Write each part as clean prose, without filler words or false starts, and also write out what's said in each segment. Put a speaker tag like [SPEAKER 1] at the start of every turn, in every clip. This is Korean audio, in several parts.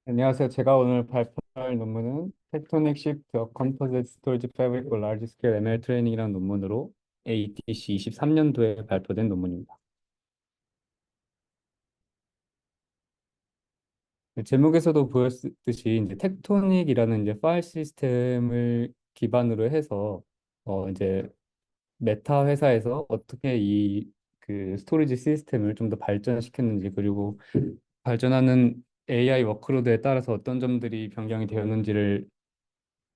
[SPEAKER 1] 안녕하세요. 제가 오늘 발표할 논문은 Tectonic Shift of Composite Storage Fabric for Large Scale ML Training이라는 논문으로 ATC 23년도에 발표된 논문입니다. 제목에서도 보였듯이 이제 텍토닉이라는 이제 파일 시스템을 기반으로 해서 이제 메타 회사에서 어떻게 이 그 스토리지 시스템을 좀 더 발전시켰는지, 그리고 발전하는 AI 워크로드에 따라서 어떤 점들이 변경이 되었는지를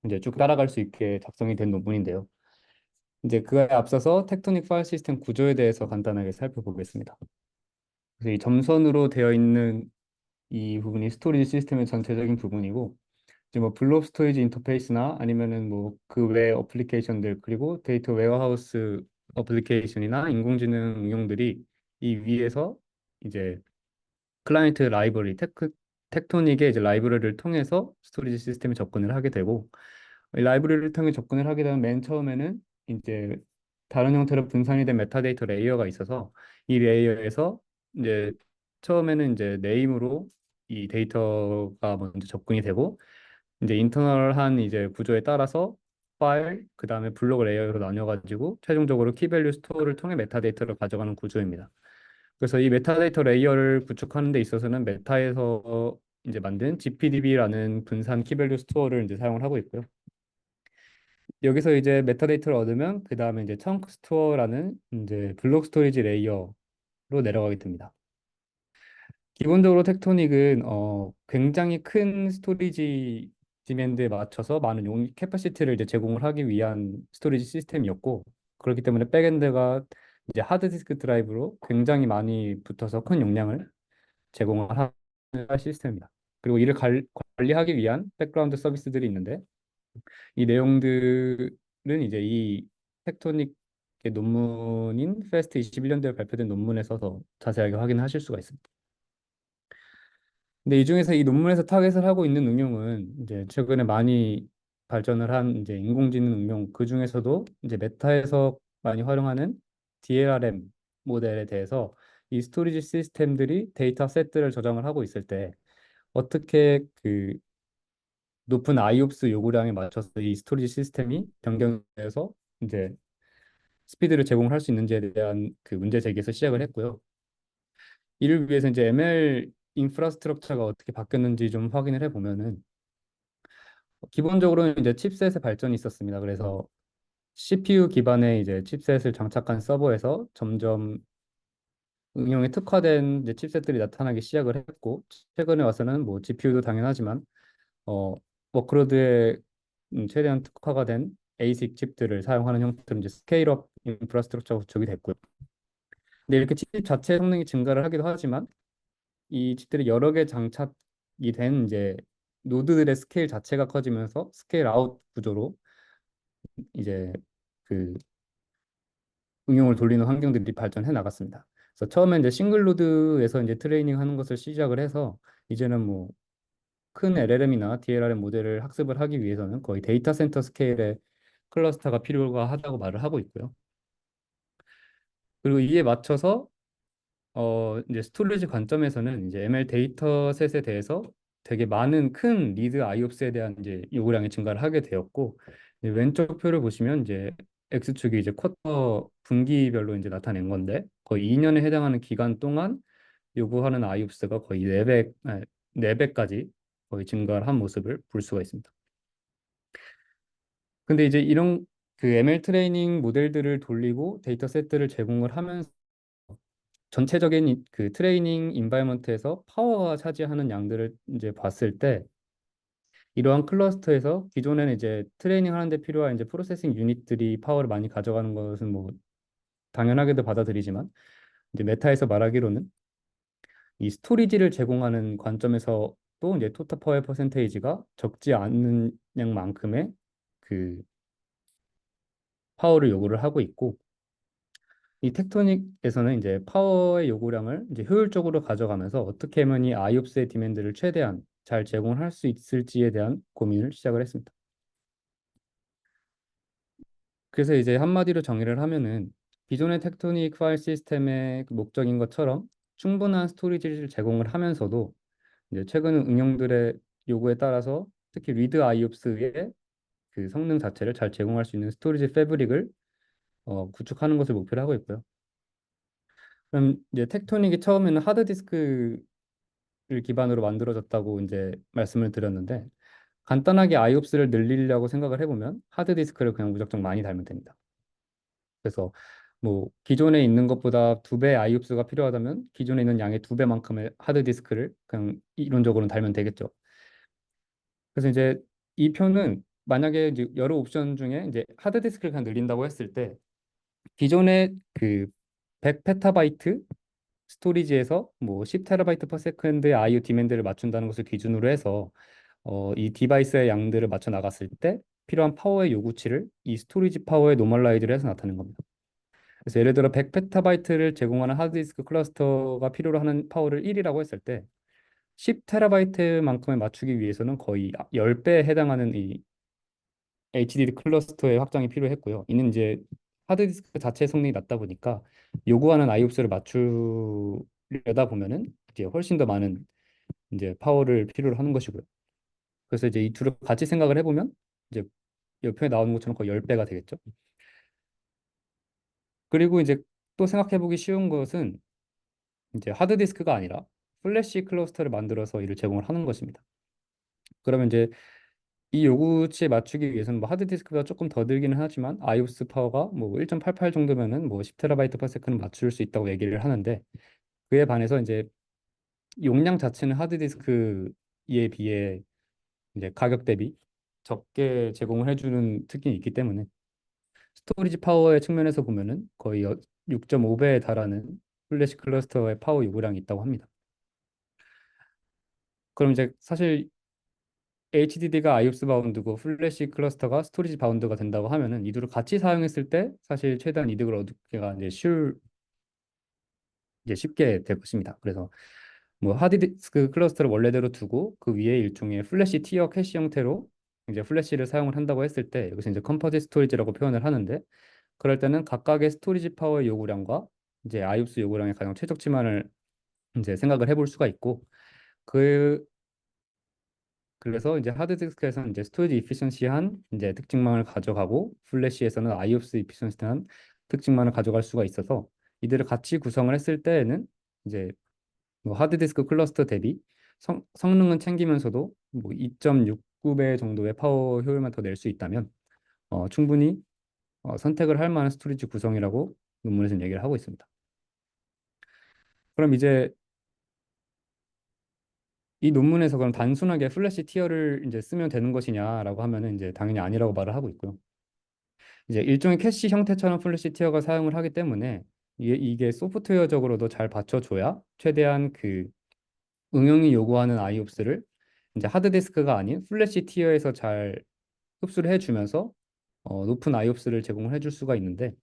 [SPEAKER 1] 이제 쭉 따라갈 수 있게 작성이 된 논문인데요. 이제 그에 앞서서 텍토닉 파일 시스템 구조에 대해서 간단하게 살펴보겠습니다. 그래서 이 점선으로 되어 있는 이 부분이 스토리지 시스템의 전체적인 부분이고, 이제 뭐 블록 스토리지 인터페이스나 아니면은 뭐 그 외 어플리케이션들, 그리고 데이터 웨어하우스 어플리케이션이나 인공지능 응용들이 이 위에서 이제 클라이언트 라이브러리 텍토닉의 이제 라이브러리를 통해서 스토리지 시스템에 접근을 하게 되고, 이 라이브러리를 통해 접근을 하게 되면 맨 처음에는 이제 다른 형태로 분산이 된 메타데이터 레이어가 있어서, 이 레이어에서 이제 처음에는 이제 네임으로 이 데이터가 먼저 접근이 되고, 이제 인터널한 이제 구조에 따라서 파일, 그 다음에 블록 레이어로 나뉘어가지고 최종적으로 키밸류 스토어를 통해 메타데이터를 가져가는 구조입니다. 그래서 이 메타데이터 레이어를 구축하는 데 있어서는 메타에서 이제 만든 GPDB라는 분산 키밸류 스토어를 이제 사용을 하고 있고요. 여기서 이제 메타데이터를 얻으면 그 다음에 이제 청크 스토어라는 이제 블록 스토리지 레이어로 내려가게 됩니다. 기본적으로 텍토닉은 굉장히 큰 스토리지 디맨드에 맞춰서 많은 캐퍼시티를 이제 제공을 하기 위한 스토리지 시스템이었고, 그렇기 때문에 백엔드가 이제 하드디스크 드라이브로 굉장히 많이 붙어서 큰 용량을 제공을 하는 시스템입니다. 그리고 이를 관리하기 위한 백그라운드 서비스들이 있는데, 이 내용들은 이제 이 텍토닉의 논문인 페스트 21년도에 발표된 논문에서 더 자세하게 확인하실 수가 있습니다. 근데 이 중에서 이 논문에서 타겟을 하고 있는 응용은 이제 최근에 많이 발전을 한 이제 인공지능 응용, 그 중에서도 이제 메타에서 많이 활용하는 DLRM 모델에 대해서 이 스토리지 시스템들이 데이터 셋들을 저장을 하고 있을 때 어떻게 그 높은 IOPS 요구량에 맞춰서 이 스토리지 시스템이 변경돼서 이제 스피드를 제공할 수 있는지에 대한 그 문제 제기에서 시작을 했고요. 이를 위해서 이제 ML 인프라스트럭처가 어떻게 바뀌었는지 좀 확인을 해보면은, 기본적으로는 이제 칩셋의 발전이 있었습니다. 그래서 CPU 기반의 이제 칩셋을 장착한 서버에서 점점 응용에 특화된 이제 칩셋들이 나타나기 시작을 했고, 최근에 와서는 뭐 GPU도 당연하지만 어 워크로드에 최대한 특화가 된 ASIC 칩들을 사용하는 형태로 이제 스케일업 인프라스트럭처가 구축이 됐고요. 근데 이렇게 칩 자체 성능이 증가를 하기도 하지만, 이 칩들이 여러 개 장착이 된 이제 노드들의 스케일 자체가 커지면서 스케일 아웃 구조로 이제 그 응용을 돌리는 환경들이 발전해 나갔습니다. 그래서 처음에 이제 싱글 노드에서 이제 트레이닝 하는 것을 시작을 해서, 이제는 뭐 큰 LLM이나 DLRM 모델을 학습을 하기 위해서는 거의 데이터 센터 스케일의 클러스터가 필요가 하다고 말을 하고 있고요. 그리고 이에 맞춰서 이제 스토리지 관점에서는 이제 ML 데이터셋에 대해서 되게 많은 큰 리드 IOPS에 대한 이제 요구량이 증가를 하게 되었고, 이제 왼쪽 표를 보시면 이제 X축이 이제 쿼터 분기별로 이제 나타낸 건데, 거의 2년에 해당하는 기간 동안 요구하는 IOPS가 거의 4배까지 거의 증가를 한 모습을 볼 수가 있습니다. 근데 이제 이런 그 ML 트레이닝 모델들을 돌리고 데이터셋들을 제공을 하면서 전체적인 그 트레이닝 인바이먼트에서 파워가 차지하는 양들을 이제 봤을 때, 이러한 클러스터에서 기존에는 이제 트레이닝 하는데 필요한 이제 프로세싱 유닛들이 파워를 많이 가져가는 것은 뭐 당연하게도 받아들이지만, 이제 메타에서 말하기로는 이 스토리지를 제공하는 관점에서 또 이제 토탈 파워 퍼센테이지가 적지 않는 양만큼의 그 파워를 요구를 하고 있고, 이 텍토닉에서는 이제 파워의 요구량을 이제 효율적으로 가져가면서 어떻게 하면 이 아이옵스의 디맨드를 최대한 잘 제공할 수 있을지에 대한 고민을 시작을 했습니다. 그래서 이제 한마디로 정의를 하면은, 기존의 텍토닉 파일 시스템의 그 목적인 것처럼 충분한 스토리지를 제공을 하면서도 이제 최근 응용들의 요구에 따라서 특히 리드 아이옵스의 그 성능 자체를 잘 제공할 수 있는 스토리지 패브릭을 구축하는 것을 목표로 하고 있고요. 그럼 이제 텍토닉이 처음에는 하드디스크를 기반으로 만들어졌다고 이제 말씀을 드렸는데 간단하게 아이옵스를 늘리려고 생각을 해보면 하드디스크를 그냥 무작정 많이 달면 됩니다. 그래서 뭐 기존에 있는 것보다 2배 아이옵스가 필요하다면 기존에 있는 양의 2배만큼의 하드디스크를 그냥 이론적으로는 달면 되겠죠. 그래서 이제 이 표는 만약에 이제 여러 옵션 중에 이제 하드디스크를 그냥 늘린다고 했을 때 기존의 그 100 페타바이트 스토리지에서 뭐 10 테라바이트 퍼 세컨드의 IO 디맨드를 맞춘다는 것을 기준으로 해서 이 디바이스의 양들을 맞춰 나갔을 때 필요한 파워의 요구치를 이 스토리지 파워에 노멀라이즈를 해서 나타내는 겁니다. 그래서 예를 들어 100 페타바이트를 제공하는 하드디스크 클러스터가 필요로 하는 파워를 1이라고 했을 때 10 테라바이트만큼을 맞추기 위해서는 거의 10배에 해당하는 이 HDD 클러스터의 확장이 필요했고요. 이는 이제 하드디스크 자체 성능이 낮다 보니까 요구하는 IOPS를 맞추려다 보면은 이제 훨씬 더 많은 이제 파워를 필요로 하는 것이고요. 그래서 이제 이 둘을 같이 생각을 해보면 이제 옆에 나오는 것처럼 거의 10배가 되겠죠. 그리고 이제 또 생각해보기 쉬운 것은 이제 하드디스크가 아니라 플래시 클러스터를 만들어서 이를 제공을 하는 것입니다. 그러면 이제 이 요구치에 맞추기 위해서는 뭐 하드디스크가 조금 더 들기는 하지만 IOPS 파워가 뭐 1.88 정도면은 뭐 10 테라바이트 퍼 세컨드 맞출 수 있다고 얘기를 하는데 그에 반해서 이제 용량 자체는 하드디스크에 비해 이제 가격 대비 적게 제공을 해주는 특징이 있기 때문에 스토리지 파워의 측면에서 보면은 거의 6.5배에 달하는 플래시 클러스터의 파워 요구량이 있다고 합니다. 그럼 이제 사실 HDD가 IOPS 바운드고 플래시 클러스터가 스토리지 바운드가 된다고 하면은 이 둘을 같이 사용했을 때 사실 최대한 이득을 얻기가 이제 쉽게 될 것입니다. 그래서 뭐 하드디스크 클러스터를 원래대로 두고 그 위에 일종의 플래시 티어 캐시 형태로 이제 플래시를 사용을 한다고 했을 때 여기서 이제 컴포짓 스토리지라고 표현을 하는데 그럴 때는 각각의 스토리지 파워의 요구량과 이제 IOPS 요구량의 가장 최적치만을 이제 생각을 해볼 수가 있고 그 그래서 이제 하드디스크에서는 이제 스토리지 이피션시한 이제 특징만을 가져가고 플래시에서는 IOPS 이피션시한 특징만을 가져갈 수가 있어서 이들을 같이 구성을 했을 때에는 이제 뭐 하드디스크 클러스터 대비 성능은 챙기면서도 뭐 2.69배 정도의 파워 효율만 더 낼 수 있다면 충분히 선택을 할 만한 스토리지 구성이라고 논문에서는 얘기를 하고 있습니다. 그럼 이제 이 논문에서 그럼 단순하게 플래시 티어를 이제 쓰면 되는 것이냐라고 하면은 이제 당연히 아니라고 말을 하고 있고요. 이제 일종의 캐시 형태처럼 플래시 티어가 사용을 하기 때문에 이게 소프트웨어적으로도 잘 받쳐줘야 최대한 그 응용이 요구하는 IOPS를 이제 하드디스크가 아닌 플래시 티어에서 잘 흡수를 해주면서 높은 IOPS를 제공을 해줄 수가 있는데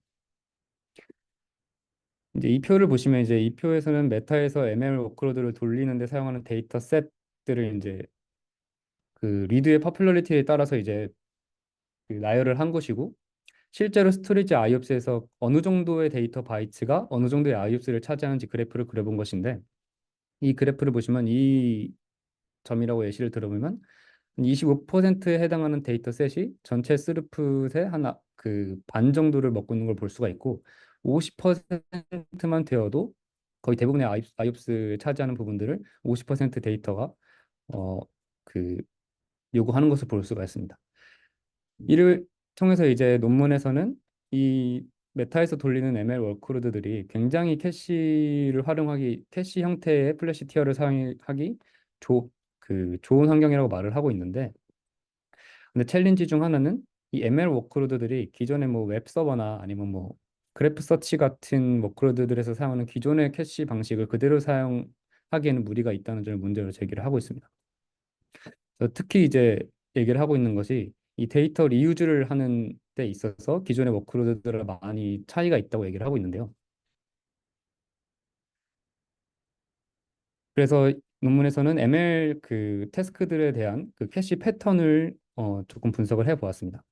[SPEAKER 1] 이제 이 표를 보시면 이제 이 표에서는 메타에서 ML 워크로드를 돌리는데 사용하는 데이터 셋들을 이제 그 리드의 퍼퓰러리티에 따라서 이제 그 나열을 한 것이고 실제로 스토리지 IOPS에서 어느 정도의 데이터 바이트가 어느 정도의 IOPS를 차지하는지 그래프를 그려본 것인데 이 그래프를 보시면 이 점이라고 예시를 들어보면 25%에 해당하는 데이터 셋이 전체 스루풋의 하나 그 반 정도를 먹고 있는 걸 볼 수가 있고 50%만 되어도 거의 대부분의 아이옵스 차지하는 부분들을 50% 데이터가 어 그 요구하는 것을 볼 수가 있습니다. 이를 통해서 이제 논문에서는 이 메타에서 돌리는 ML 워크로드들이 굉장히 캐시 형태의 플래시 티어를 사용하기 좋은 환경이라고 말을 하고 있는데 근데 챌린지 중 하나는 이 ML 워크로드들이 기존의 뭐 웹 서버나 아니면 뭐 그래프 서치 같은 워크로드들에서 사용하는 기존의 캐시 방식을 그대로 사용하기에는 무리가 있다는 점을 문제로 제기를 하고 있습니다. 그래서 특히 이제 얘기를 하고 있는 것이 이 데이터 리유즈를 하는 데 있어서 기존의 워크로드들과 많이 차이가 있다고 얘기를 하고 있는데요. 그래서 논문에서는 ML 그 태스크들에 대한 그 캐시 패턴을 조금 분석을 해 보았습니다.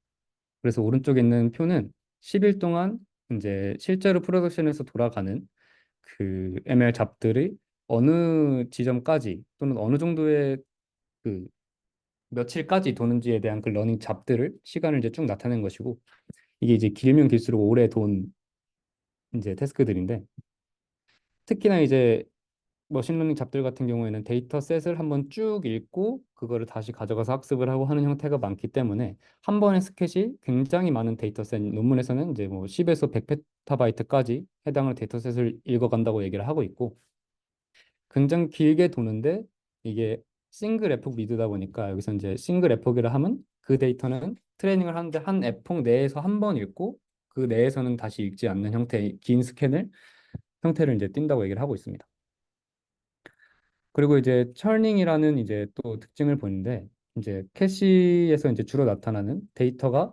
[SPEAKER 1] 그래서 오른쪽에 있는 표는 10일 동안 이제 실제로 프로덕션에서 돌아가는 그 ML 잡들이 어느 지점까지 또는 어느 정도의 그 며칠까지 도는지에 대한 그 러닝 잡들을 시간을 이제 쭉 나타낸 것이고 이게 이제 길면 길수록 오래 돈 이제 태스크들인데 특히나 이제 머신러닝 잡들 같은 경우에는 데이터셋을 한번 쭉 읽고 그거를 다시 가져가서 학습을 하고 하는 형태가 많기 때문에 한 번의 스켓이 굉장히 많은 데이터셋 논문에서는 이제 뭐 10에서 100페타바이트까지 해당하는 데이터셋을 읽어간다고 얘기를 하고 있고 굉장히 길게 도는데 이게 싱글 에폭 리드다 보니까 여기서 이제 싱글 에폭이라 하면 그 데이터는 트레이닝을 하는데 한 에폭 내에서 한 번 읽고 그 내에서는 다시 읽지 않는 형태의 긴 스캔을 형태를 이제 띈다고 얘기를 하고 있습니다. 그리고 이제 철닝이라는 이제 또 특징을 보는데 이제 캐시에서 이제 주로 나타나는 데이터가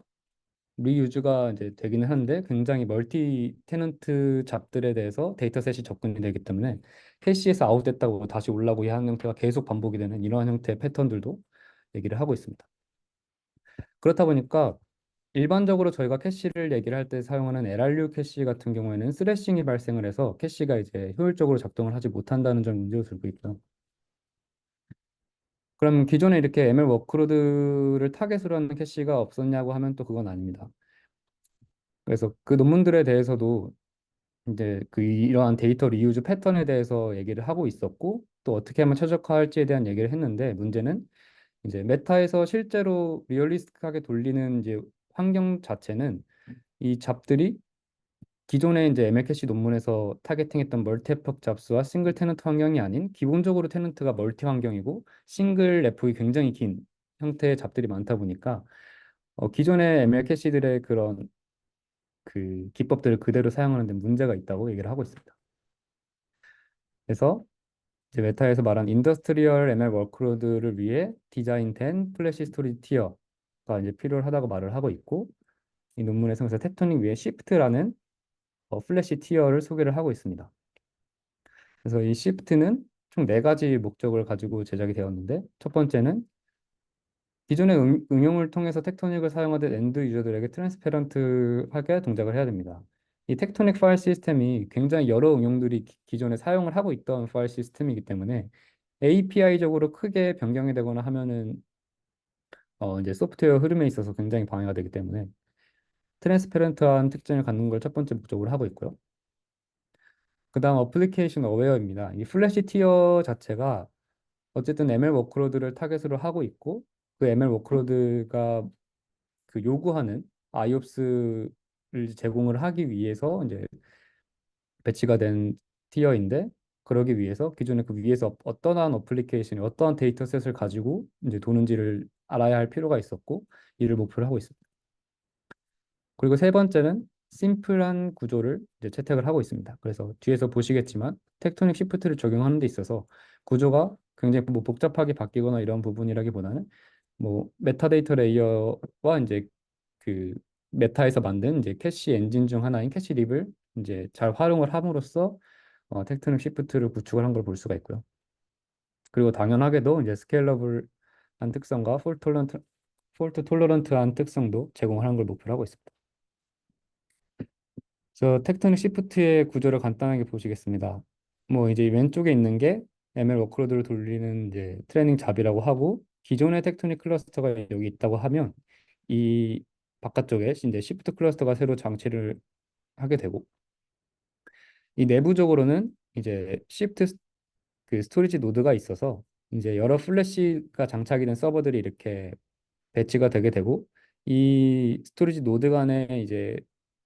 [SPEAKER 1] 리유즈가 이제 되기는 하는데 굉장히 멀티 테넌트 잡들에 대해서 데이터셋이 접근이 되기 때문에 캐시에서 아웃됐다고 다시 올라오고 하는 형태가 계속 반복이 되는 이러한 형태의 패턴들도 얘기를 하고 있습니다. 그렇다 보니까 일반적으로 저희가 캐시를 얘기를 할 때 사용하는 LRU 캐시 같은 경우에는 스래싱이 발생을 해서 캐시가 이제 효율적으로 작동을 하지 못한다는 점 문제를 들고 있고요. 그럼 기존에 이렇게 ML 워크로드를 타겟으로 하는 캐시가 없었냐고 하면 또 그건 아닙니다. 그래서 그 논문들에 대해서도 이제 그 이러한 데이터 리유즈 패턴에 대해서 얘기를 하고 있었고 또 어떻게 하면 최적화할지에 대한 얘기를 했는데 문제는 이제 메타에서 실제로 리얼리스틱하게 돌리는 이제 환경 자체는 이 잡들이 기존의 이제 ML 캐시 논문에서 타겟팅했던 멀티 에폭 잡스와 싱글 테넌트 환경이 아닌 기본적으로 테넌트가 멀티 환경이고 싱글 에폭이 굉장히 긴 형태의 잡들이 많다 보니까 기존의 ML 캐시들의 그런 그 기법들을 그대로 사용하는 데 문제가 있다고 얘기를 하고 있습니다. 그래서 이제 메타에서 말한 인더스트리얼 ML 워크로드를 위해 디자인된 플래시 스토리지 티어가 이제 필요하다고 말을 하고 있고 이 논문에서 그래서 텍토닉 위에 시프트라는 플래시 티어를 소개를 하고 있습니다. 그래서 이 시프트는 총 네 가지 목적을 가지고 제작이 되었는데 첫 번째는 기존의 응용을 통해서 텍토닉을 사용하던 엔드 유저들에게 트랜스페런트하게 동작을 해야 됩니다. 이 텍토닉 파일 시스템이 굉장히 여러 응용들이 기존에 사용을 하고 있던 파일 시스템이기 때문에 API적으로 크게 변경이 되거나 하면은 이제 소프트웨어 흐름에 있어서 굉장히 방해가 되기 때문에 트랜스페런트한 특징을 갖는 걸 첫 번째 목적으로 하고 있고요. 그 다음 어플리케이션 어웨어입니다. 이 플래시 티어 자체가 어쨌든 ML 워크로드를 타겟으로 하고 있고 그 ML 워크로드가 그 요구하는 IOPS를 제공을 하기 위해서 이제 배치가 된 티어인데 그러기 위해서 기존에 그 위에서 어떠한 어플리케이션이 어떠한 데이터셋을 가지고 이제 도는지를 알아야 할 필요가 있었고 이를 목표로 하고 있습니다. 그리고 세 번째는 심플한 구조를 이제 채택을 하고 있습니다. 그래서 뒤에서 보시겠지만 텍토닉 시프트를 적용하는 데 있어서 구조가 굉장히 뭐 복잡하게 바뀌거나 이런 부분이라기보다는 뭐 메타데이터 레이어와 이제 그 메타에서 만든 이제 캐시 엔진 중 하나인 캐시립을 이제 잘 활용을 함으로써 텍토닉 시프트를 구축을 한 걸 볼 수가 있고요. 그리고 당연하게도 이제 스케일러블한 특성과 폴트 톨러런트한 특성도 제공하는 걸 목표로 하고 있습니다. 저 텍토닉 시프트의 구조를 간단하게 보시겠습니다. 뭐 이제 왼쪽에 있는 게 ML 워크로드를 돌리는 이제 트레이닝 잡이라고 하고 기존의 텍토닉 클러스터가 여기 있다고 하면 이 바깥쪽에 이제 시프트 클러스터가 새로 장치를 하게 되고 이 내부적으로는 이제 시프트 그 스토리지 노드가 있어서 이제 여러 플래시가 장착이 된 서버들이 이렇게 배치가 되게 되고 이 스토리지 노드 간의 이제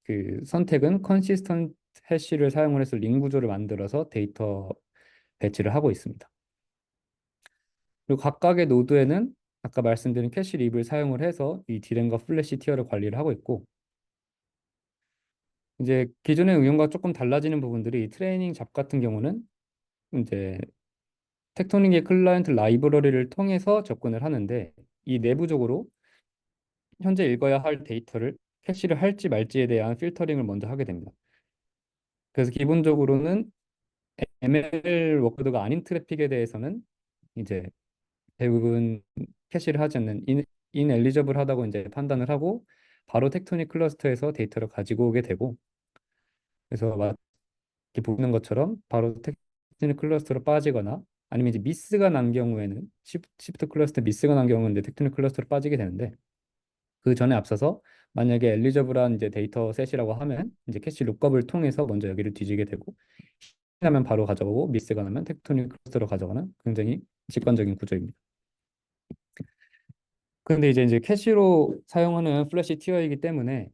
[SPEAKER 1] 그 선택은 컨시스턴트 해시를 사용을 해서 링 구조를 만들어서 데이터 배치를 하고 있습니다. 그리고 각각의 노드에는 아까 말씀드린 캐시 립을 사용을 해서 이 디램과 플래시 티어를 관리를 하고 있고 이제 기존의 응용과 조금 달라지는 부분들이 이 트레이닝 잡 같은 경우는 이제 텍토닉의 클라이언트 라이브러리를 통해서 접근을 하는데 이 내부적으로 현재 읽어야 할 데이터를 캐시를 할지 말지에 대한 필터링을 먼저 하게 됩니다. 그래서 기본적으로는 ML 워크로드가 아닌 트래픽에 대해서는 이제 대부분 캐시를 하지 않는 인엘리저블하다고 이제 판단을 하고 바로 텍토닉 클러스터에서 데이터를 가지고 오게 되고 그래서 막 이렇게 보는 것처럼 바로 텍스트 클러스터로 빠지거나 아니면 이제 미스가 난 경우에는 시프트 클러스터 미스가 난 경우는 이제 텍스트 클러스터로 빠지게 되는데 그 전에 앞서서 만약에 엘리저블한 이제 데이터 셋이라고 하면 이제 캐시 룩업을 통해서 먼저 여기를 뒤지게 되고 하면 바로 가져가고 미스가 나면 텍토닉 클러스터로 가져가는 굉장히 직관적인 구조입니다. 그런데 이제 캐시로 사용하는 플래시 티어이기 때문에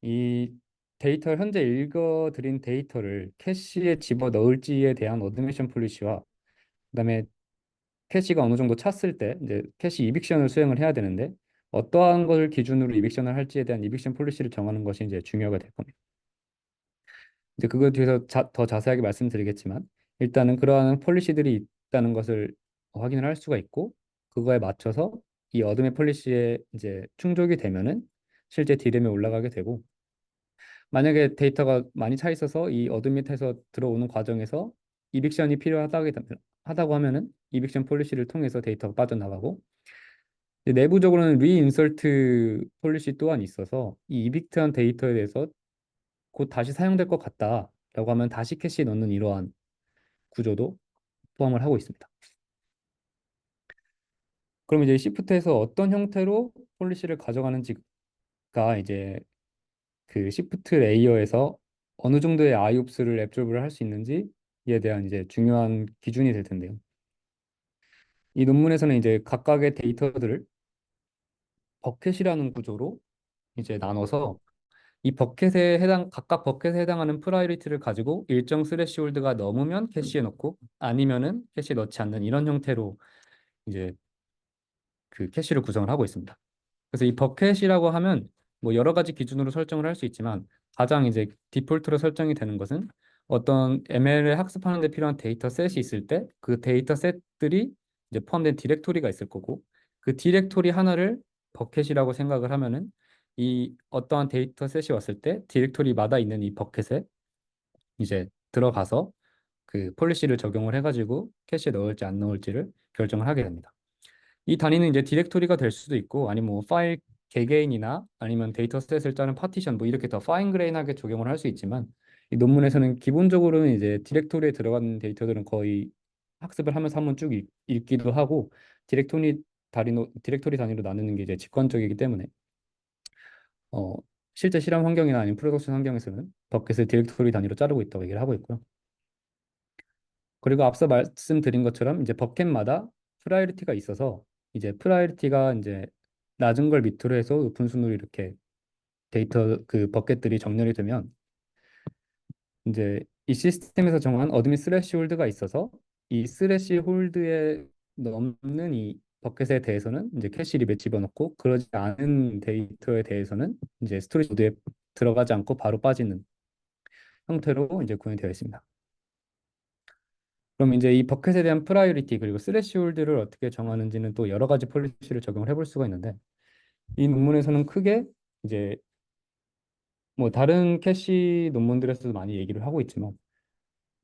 [SPEAKER 1] 이 데이터를 현재 읽어드린 데이터를 캐시에 집어 넣을지에 대한 어드미션 폴리시와 그다음에 캐시가 어느 정도 찼을 때 이제 캐시 이빅션을 수행을 해야 되는데 어떠한 것을 기준으로 이빅션을 할지에 대한 이빅션 폴리시를 정하는 것이 이제 중요가 될 겁니다. 이제 그거 뒤에서 더 자세하게 말씀드리겠지만 일단은 그러한 폴리시들이 있다는 것을 확인을 할 수가 있고 그거에 맞춰서 이 어둠의 폴리시에 이제 충족이 되면은 실제 디램에 올라가게 되고 만약에 데이터가 많이 차 있어서 이 어둠 밑에서 들어오는 과정에서 이빅션이 하다고 하면은 이빅션 폴리시를 통해서 데이터가 빠져나가고 이제 내부적으로는 리인설트 폴리시 또한 있어서 이 이빅트한 데이터에 대해서 곧 다시 사용될 것 같다라고 하면 다시 캐시에 넣는 이러한 구조도 포함을 하고 있습니다. 그럼 이제 시프트에서 어떤 형태로 폴리시를 가져가는지가 이제 그 시프트 레이어에서 어느 정도의 아이옵스를 앱조브를 할 수 있는지에 대한 이제 중요한 기준이 될 텐데요. 이 논문에서는 이제 각각의 데이터들을 버켓이라는 구조로 이제 나눠서 이 버켓에 각각 버켓에 해당하는 프라이어리티를 가지고 일정 스레시홀드가 넘으면 캐시에 넣고 아니면은 캐시에 넣지 않는 이런 형태로 이제 그 캐시를 구성을 하고 있습니다. 그래서 이 버켓이라고 하면 뭐 여러 가지 기준으로 설정을 할 수 있지만 가장 이제 디폴트로 설정이 되는 것은 어떤 ML을 학습하는 데 필요한 데이터 셋이 있을 때 그 데이터 셋들이 이제 포함된 디렉토리가 있을 거고 그 디렉토리 하나를 버켓이라고 생각을 하면은 이 어떠한 데이터 셋이 왔을 때 디렉토리마다 있는 이 버켓에 이제 들어가서 그 폴리시를 적용을 해가지고 캐시에 넣을지 안 넣을지를 결정을 하게 됩니다. 이 단위는 이제 디렉토리가 될 수도 있고 아니면 뭐 파일 개개인이나 아니면 데이터셋을 짜는 파티션 뭐 이렇게 더 파인그레인하게 적용을 할 수 있지만 이 논문에서는 기본적으로는 이제 디렉토리에 들어간 데이터들은 거의 학습을 하면서 한번 쭉 읽기도 하고 디렉토리 단위로 나누는 게 이제 직관적이기 때문에 어, 실제 실험 환경이나 아니면 프로덕션 환경에서는 버켓을 디렉토리 단위로 자르고 있다고 얘기를 하고 있고요. 그리고 앞서 말씀드린 것처럼 이제 버켓마다 프라이어리티가 있어서 이제 프라이어리티가 이제 낮은 걸 밑으로 해서 높은 순으로 이렇게 데이터 그 버켓들이 정렬이 되면 이제 이 시스템에서 정한 어드민 스래시 홀드가 있어서 이 스래시 홀드에 넘는 이 버켓에 대해서는 이제 캐시 립에 집어넣고 그러지 않은 데이터에 대해서는 이제 스토리지 모드에 들어가지 않고 바로 빠지는 형태로 이제 구현이 되어 있습니다. 그럼 이제 이 버켓에 대한 프라이어리티 그리고 스레시홀드를 어떻게 정하는지는 또 여러 가지 폴리시를 적용을 해볼 수가 있는데 이 논문에서는 크게 이제 뭐 다른 캐시 논문들에서도 많이 얘기를 하고 있지만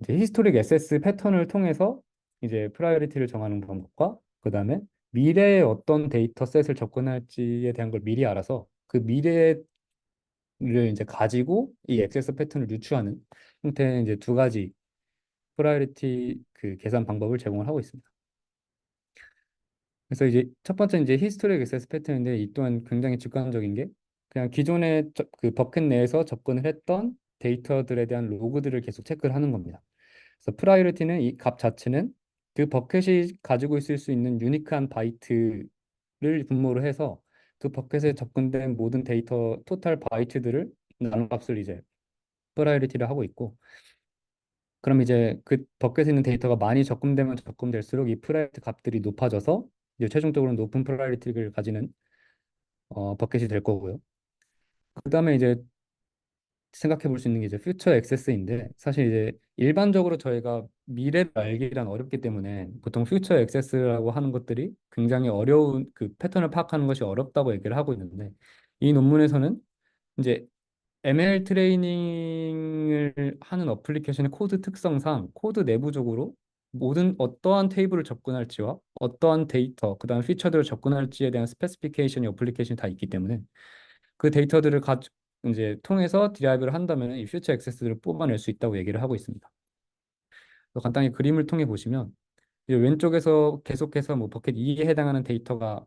[SPEAKER 1] 이제 히스토릭 에세스 패턴을 통해서 이제 프라이어리티를 정하는 방법과 그다음에 미래에 어떤 데이터셋을 접근할지에 대한 걸 미리 알아서 그 미래를 이제 가지고 이 액세스 패턴을 유추하는 형태의 이제 두 가지 프라이어리티 그 계산 방법을 제공을 하고 있습니다. 그래서 이제 첫 번째 이제 히스토릭 액세스 패턴인데 이 또한 굉장히 직관적인 게 그냥 기존의 그 버켓 내에서 접근을 했던 데이터들에 대한 로그들을 계속 체크를 하는 겁니다. 그래서 프라이어리티는 이 값 자체는 그 버켓이 가지고 있을 수 있는 유니크한 바이트를 분모로 해서 그 버켓에 접근된 모든 데이터 토탈 바이트들을 나눈 값을 이제 프라이어리티를 하고 있고 그럼 이제 그 버켓에 있는 데이터가 많이 적금되면 적금될수록 이 프라이어리티 값들이 높아져서 이제 최종적으로 높은 프라이어리티를 가지는 버켓이 될 거고요. 그다음에 이제 생각해 볼 수 있는 게 이제 퓨처 액세스인데 사실 이제 일반적으로 저희가 미래를 알기란 어렵기 때문에 보통 퓨처 액세스라고 하는 것들이 굉장히 어려운 그 패턴을 파악하는 것이 어렵다고 얘기를 하고 있는데 이 논문에서는 이제 ML 트레이닝을 하는 어플리케이션의 코드 특성상 코드 내부적으로 모든 어떠한 테이블을 접근할지와 어떠한 데이터, 그다음 피처들을 접근할지에 대한 스페시피케이션이 어플리케이션이 다 있기 때문에 그 데이터들을 이제 통해서 디라이브를 한다면 이 퓨처 액세스를 뽑아낼 수 있다고 얘기를 하고 있습니다. 간단히 그림을 통해 보시면 이제 왼쪽에서 계속해서 뭐 버켓 2에 해당하는 데이터가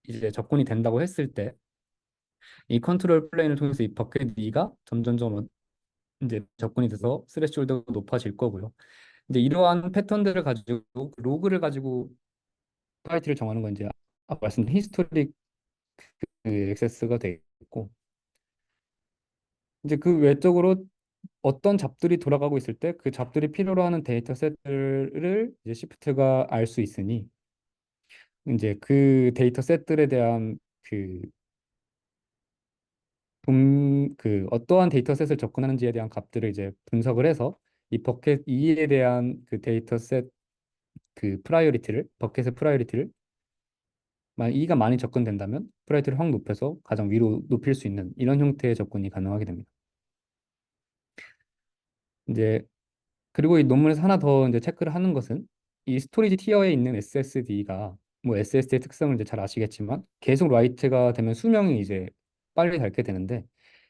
[SPEAKER 1] 이제 접근이 된다고 했을 때 이 컨트롤 플레인을 통해서 이 버켓 2가 점점점 이제 접근이 돼서 스레시홀드가 높아질 거고요. 이제 이러한 패턴들을 가지고 그 로그를 가지고 파이트를 정하는 건 이제 아까 말씀드린 히스토릭 그 액세스가 돼 있고 이제 그 외적으로 어떤 잡들이 돌아가고 있을 때 그 잡들이 필요로 하는 데이터 셋들을 이제 시프트가 알 수 있으니 이제 그 데이터 셋들에 대한 그 어떠한 데이터 셋을 접근하는지에 대한 값들을 이제 분석을 해서 이 버켓 2에 대한 그 데이터 셋 그 프라이어리티를 버켓의 프라이어리티를 만약 2가 많이 접근된다면 프라이어리티를 확 높여서 가장 위로 높일 수 있는 이런 형태의 접근이 가능하게 됩니다. 이제 그리고 이 논문에서 하나 더 이제 체크를 하는 것은 이 스토리지 티어에 있는 SSD가 뭐 SSD의 특성을 이제 잘 아시겠지만 계속 라이트가 되면 수명이 이제 빨리 닳게 되는데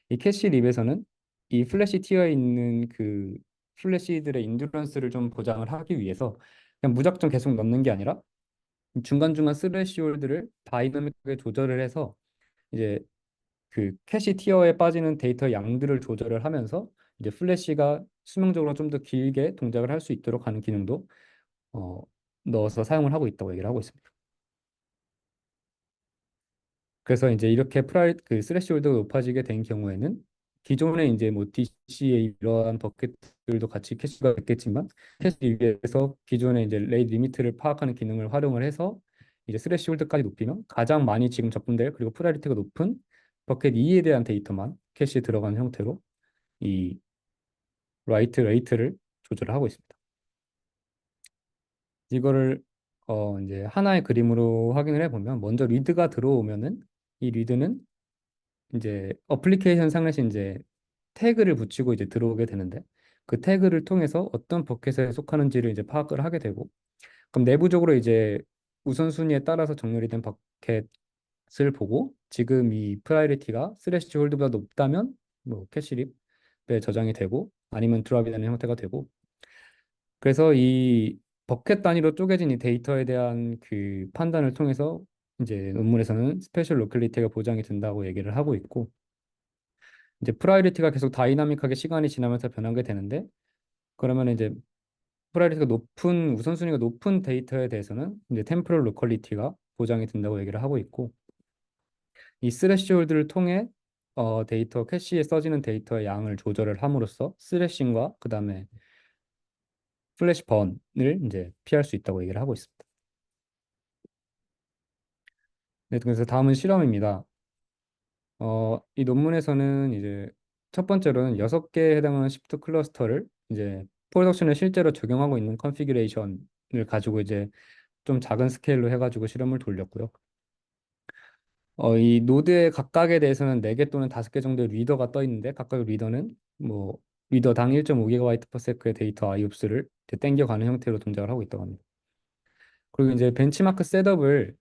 [SPEAKER 1] 이 캐시 립에서는 이 플래시 티어에 있는 그 플래시들의 인듀런스를 좀 보장을 하기 위해서 그냥 무작정 계속 넣는 게 아니라 중간중간 스레시홀드를 다이나믹하게 조절을 해서 이제 그 캐시 티어에 빠지는 데이터 양들을 조절을 하면서 이제 플래시가 수명적으로 좀 더 길게 동작을 할 수 있도록 하는 기능도 어, 넣어서 사용을 하고 있다고 얘기를 하고 있습니다. 그래서 이제 이렇게 그 스레시홀드가 높아지게 된 경우에는 기존에 이제 뭐 DC의 이러한 버켓들도 같이 캐시가 됐겠지만 캐시 위에서 기존에 이제 레이트 리미트를 파악하는 기능을 활용을 해서 이제 스레시홀드까지 높이면 가장 많이 지금 접근될 그리고 프라이어리티가 높은 버켓 2에 대한 데이터만 캐시에 들어가는 형태로 이 라이트 레이트를 조절하고 있습니다. 이거를 이제 하나의 그림으로 확인을 해보면 먼저 리드가 들어오면은 이 리드는 이제 어플리케이션 상에서 이제 태그를 붙이고 이제 들어오게 되는데 그 태그를 통해서 어떤 버켓에 속하는지를 이제 파악을 하게 되고 그럼 내부적으로 이제 우선순위에 따라서 정렬이 된 버켓을 보고 지금 이 프라이어리티가 스레시 홀드보다 높다면 뭐 캐시립에 저장이 되고 아니면 드랍이 되는 형태가 되고 그래서 이 버켓 단위로 쪼개진 이 데이터에 대한 그 판단을 통해서 이제 논문에서는 스페셜 로컬리티가 보장이 된다고 얘기를 하고 있고 이제 프라이어리티가 계속 다이나믹하게 시간이 지나면서 변하게 되는데 그러면 이제 프라이어리티가 높은 우선순위가 높은 데이터에 대해서는 이제 템포럴 로컬리티가 보장이 된다고 얘기를 하고 있고 이 스레시홀드를 통해 데이터 캐시에 써지는 데이터의 양을 조절을 함으로써 스레싱과 그다음에 플래시 번을 이제 피할 수 있다고 얘기를 하고 있습니다. 네, 그래서 다음은 실험입니다. 이 논문에서는 이제 첫 번째로는 6개에 해당하는 시프트 클러스터를 이제 프로덕션에 실제로 적용하고 있는 컨피규레이션을 가지고 이제 좀 작은 스케일로 해가지고 실험을 돌렸고요. 이 노드의 각각에 대해서는 4개 또는 5개 정도의 리더가 떠 있는데 각각 리더는 뭐 리더당 1.5GB per sec의 데이터 IOPS를 땡겨가는 형태로 동작을 하고 있다고 합니다. 그리고 이제 벤치마크 셋업을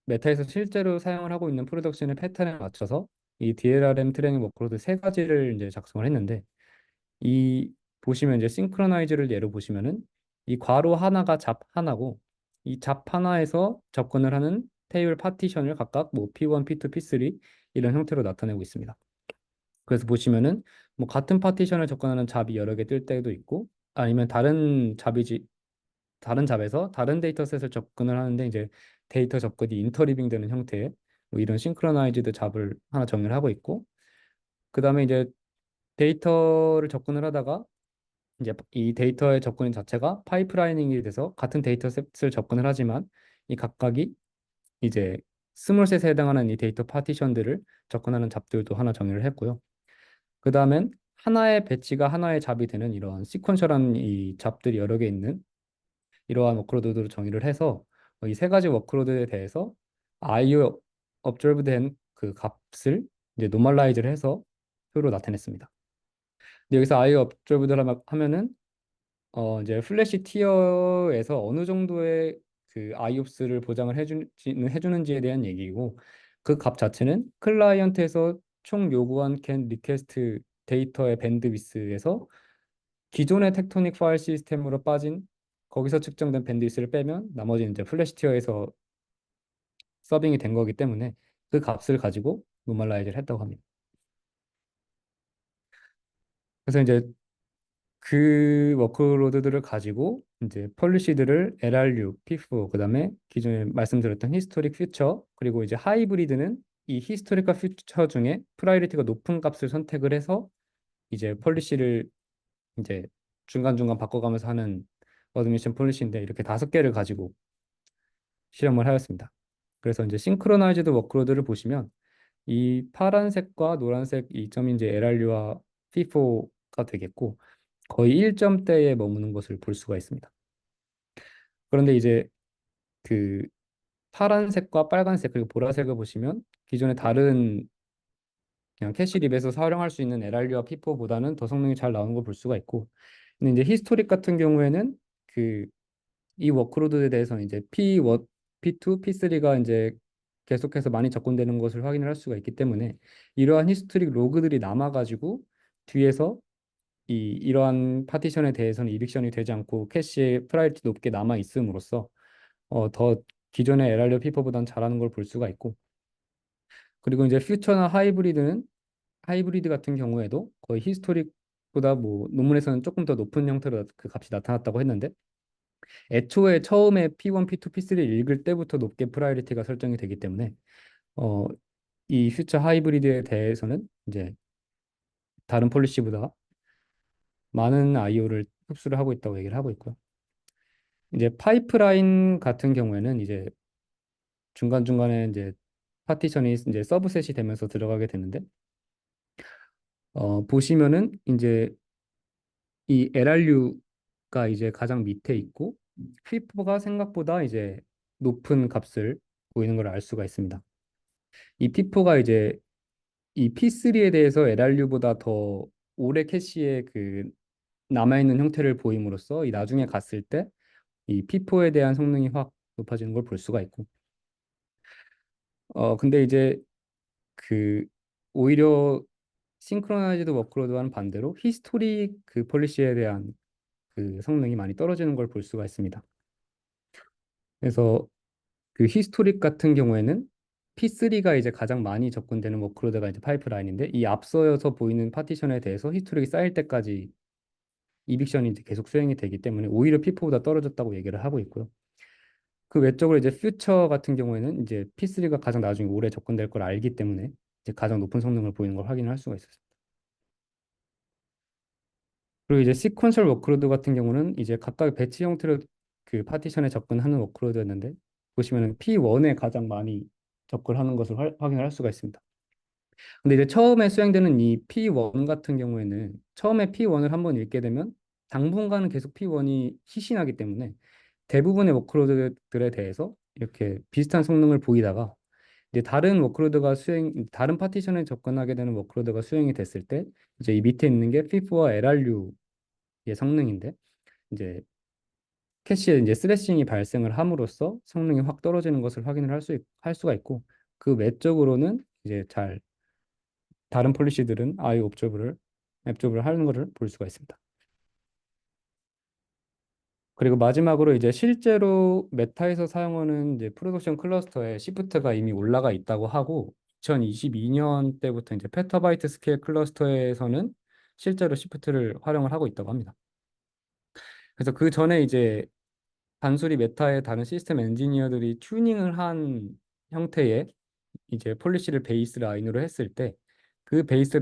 [SPEAKER 1] 메타에서 실제로 사용을 하고 있는 프로덕션의 패턴에 맞춰서 이 DLRM 트레이닝 워크로드 3가지를 이제 작성을 했는데 이 보시면 이제 싱크로나이즈를 예로 보시면은 이 괄호 하나가 잡 하나고 이 잡 하나에서 접근을 하는 테이블 파티션을 각각 뭐 P1, P2, P3 이런 형태로 나타내고 있습니다. 그래서 보시면은 뭐 같은 파티션을 접근하는 잡이 여러 개 뜰 때도 있고 아니면 다른 잡에서 다른 데이터셋을 접근을 하는데 이제 데이터 접근이 인터리빙 되는 형태의 뭐 이런 싱크로나이즈드 잡을 하나 정의를 하고 있고 그다음에 이제 데이터를 접근을 하다가 이제 이 데이터의 접근 자체가 파이프라이닝이 돼서 같은 데이터셋을 접근을 하지만 이 각각이 이제 스몰셋에 해당하는 이 데이터 파티션들을 접근하는 잡들도 하나 정의를 했고요. 그 다음엔 하나의 배치가 하나의 잡이 되는 이런 시퀀셜한 이 잡들이 여러 개 있는 이러한 워크로드로 정의를 해서 이 3가지 워크로드에 대해서 IO observed된 그 값을 이제 노멀라이즈를 해서 표로 나타냈습니다. 근데 여기서 IO observed를 하면은 이제 플래시 티어에서 어느 정도의 그 IOPS를 보장을 해주는지에 대한 얘기이고 그 값 자체는 클라이언트에서 총 요구한 캔 리퀘스트 데이터의 밴드위스에서 기존의 텍토닉 파일 시스템으로 빠진 거기서 측정된 밴드위스를 빼면 나머지는 이제 플래시 티어에서 서빙이 된 거기 때문에 그 값을 가지고 노멀라이즈를 했다고 합니다. 그래서 이제 그 워크로드들을 가지고 이제 폴리시들을 LRU, PIFO, 그다음에 기존에 말씀드렸던 히스토릭 퓨처, 그리고 이제 하이브리드는 이 히스토릭과 퓨처 중에 프라이어리티가 높은 값을 선택을 해서 이제 폴리시를 이제 중간중간 바꿔가면서 하는 어드미션 폴리시인데 이렇게 5개를 가지고 실험을 하였습니다. 그래서 이제 싱크로나이즈드 워크로드를 보시면 이 파란색과 노란색 이점이 이제 LRU와 FIFO가 되겠고 거의 1점대에 머무는 것을 볼 수가 있습니다. 그런데 이제 그 파란색과 빨간색 그리고 보라색을 보시면 기존의 다른 그냥 캐시 립에서 사용할 수 있는 LRU와 P4보다는 더 성능이 잘 나오는 걸 볼 수가 있고, 근데 이제 히스토릭 같은 경우에는 그 이 워크로드에 대해서는 이제 P1, P2, P3가 이제 계속해서 많이 접근되는 것을 확인을 할 수가 있기 때문에 이러한 히스토릭 로그들이 남아가지고 뒤에서 이러한 파티션에 대해서는 이빅션이 되지 않고 캐시의 프라이어티 높게 남아 있음으로써 더 기존의 LRU 피퍼보다는 잘하는 걸 볼 수가 있고, 그리고 이제 퓨처나 하이브리드 같은 경우에도 거의 히스토릭보다 뭐 논문에서는 조금 더 높은 형태로 그 값이 나타났다고 했는데 애초에 처음에 P1, P2, P3를 읽을 때부터 높게 프라이어리티가 설정이 되기 때문에 어, 이 퓨처 하이브리드에 대해서는 이제 다른 폴리시보다 많은 IO를 흡수를 하고 있다고 얘기를 하고 있고요. 이제 파이프라인 같은 경우에는 이제 중간중간에 이제 파티션이 이제 서브셋이 되면서 들어가게 되는데 보시면은 이제 이 LRU가 이제 가장 밑에 있고 피프가 생각보다 이제 높은 값을 보이는 걸 알 수가 있습니다. 이 피프가 이제 이 P3에 대해서 LRU보다 더 오래 캐시의 그 남아있는 형태를 보임으로써 이 나중에 갔을 때 이 P4에 대한 성능이 확 높아지는 걸 볼 수가 있고 근데 이제 그 오히려 싱크로나이즈드 워크로드와는 반대로 히스토릭 그 폴리시에 대한 그 성능이 많이 떨어지는 걸 볼 수가 있습니다. 그래서 그 히스토릭 같은 경우에는 P3가 이제 가장 많이 접근되는 워크로드가 이제 파이프라인인데 이 앞서서 보이는 파티션에 대해서 히스토릭이 쌓일 때까지 이빅션이 이제 계속 수행이 되기 때문에 오히려 P4보다 떨어졌다고 얘기를 하고 있고요. 그 외적으로 이제 퓨처 같은 경우에는 이제 P3가 가장 나중에 오래 접근될 걸 알기 때문에 이제 가장 높은 성능을 보이는 걸 확인할 수가 있었습니다. 그리고 이제 시퀀셜 워크로드 같은 경우는 이제 각각 배치 형태로 그 파티션에 접근하는 워크로드였는데 보시면은 P1에 가장 많이 접근하는 것을 확인할 수가 있습니다. 근데 이제 처음에 수행되는 이 P1 같은 경우에는 처음에 P1을 한번 읽게 되면 당분간은 계속 P1이 희신하기 때문에 대부분의 워크로드들에 대해서 이렇게 비슷한 성능을 보이다가 이제 다른 파티션에 접근하게 되는 워크로드가 수행이 됐을 때 이제 이 밑에 있는 게 FIFO와 LRU의 성능인데 이제 캐시에 이제 스래싱이 발생을 함으로써 성능이 확 떨어지는 것을 확인을 할 수가 있고 그 외적으로는 이제 잘 다른 폴리시들은 아예 앱조브를 하는 것을 볼 수가 있습니다. 그리고 마지막으로 이제 실제로 메타에서 사용하는 이제 프로덕션 클러스터에 시프트가 이미 올라가 있다고 하고 2022년 때부터 이제 페타바이트 스케일 클러스터에서는 실제로 시프트를 활용을 하고 있다고 합니다. 그래서 그 전에 이제 단순히 메타의 다른 시스템 엔지니어들이 튜닝을 한 형태의 이제 폴리시를 베이스 라인으로 했을 때 그 베이스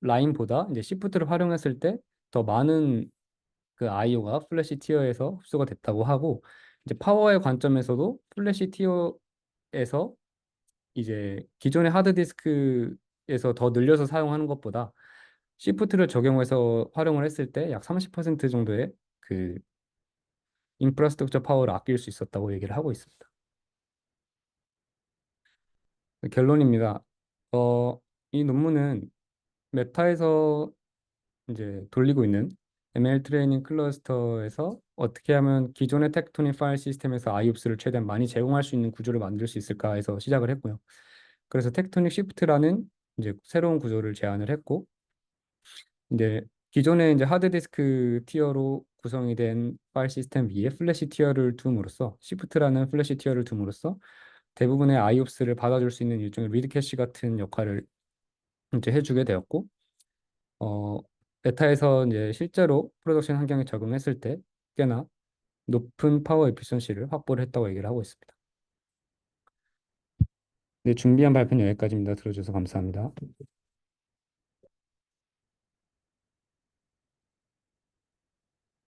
[SPEAKER 1] 라인보다 이제 시프트를 활용했을 때 더 많은 그 아이오가 플래시 티어에서 흡수가 됐다고 하고 이제 파워의 관점에서도 플래시 티어에서 이제 기존의 하드디스크에서 더 늘려서 사용하는 것보다 시프트를 적용해서 활용을 했을 때 약 30% 정도의 그 인프라스트럭처 파워를 아낄 수 있었다고 얘기를 하고 있습니다. 결론입니다. 어, 이 논문은 메타에서 이제 돌리고 있는 ML 트레이닝 클러스터에서 어떻게 하면 기존의 텍토닉 파일 시스템에서 IOPS를 최대한 많이 제공할 수 있는 구조를 만들 수 있을까 해서 시작을 했고요. 그래서 텍토닉 시프트라는 이제 새로운 구조를 제안을 했고 이제 기존의 이제 하드디스크 티어로 구성이 된 파일 시스템 위에 플래시 티어를 둠으로써 시프트라는 플래시 티어를 둠으로써 대부분의 IOPS를 받아줄 수 있는 일종의 리드 캐시 같은 역할을 이제 해주게 되었고, 어, 베타에서 이제 실제로 프로덕션 환경에 적응했을 때 꽤나 높은 파워 에피션시를 확보를 했다고 얘기를 하고 있습니다. 네, 준비한 발표는 여기까지입니다. 들어주셔서 감사합니다.